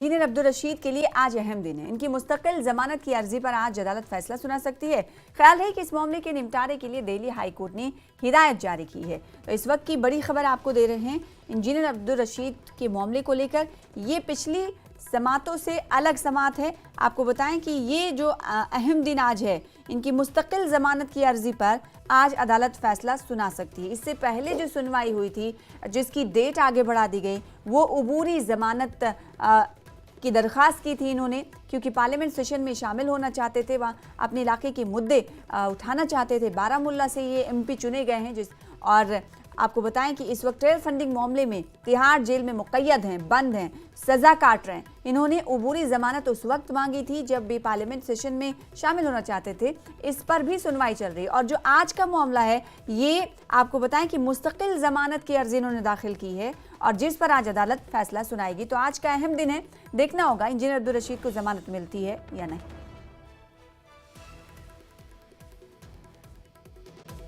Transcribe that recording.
Engineer Abdul Rashid के लिए आज अहम दिन है। इनकी मुस्तकिल जमानत की अर्जी पर आज अदालत फैसला सुना सकती है। ख्याल है कि इस मामले के निपटारे के लिए दिल्ली हाई कोर्ट ने हिदायत जारी की है। तो इस वक्त की बड़ी खबर आपको दे रहे हैं इंजीनियर अब्दुल रशीद के मामले को लेकर। ये पिछली समातों से अलग समात है। आपको बताएं कि ये जो अहम दिन आज है, इनकी मुस्तकिल जमानत की अर्जी पर आज अदालत फैसला सुना सकती है। इससे पहले जो सुनवाई हुई थी, जिसकी डेट आगे बढ़ा दी गई, वो अबूरी जमानत की दरख्वास्त की थी इन्होंने, क्योंकि पार्लियामेंट सेशन में शामिल होना चाहते थे, वहाँ अपने इलाके के मुद्दे उठाना चाहते थे। बारामूला से ये एमपी चुने गए हैं और आपको बताएं कि इस वक्त ट्रेल फंडिंग मामले में तिहाड़ जेल में मुक़य्यद हैं, बंद हैं, सज़ा काट रहे हैं। इन्होंने अबूरी ज़मानत उस वक्त मांगी थी जब भी पार्लियामेंट सेशन में शामिल होना चाहते थे। इस पर भी सुनवाई चल रही है। और जो आज का मामला है, ये आपको बताएं कि मुस्तकिल ज़मानत की अर्जी इन्होंने दाखिल की है और जिस पर आज अदालत फैसला सुनाएगी। तो आज का अहम दिन है, देखना होगा इंजीनियर अब्दुल रशीद को ज़मानत मिलती है या नहीं।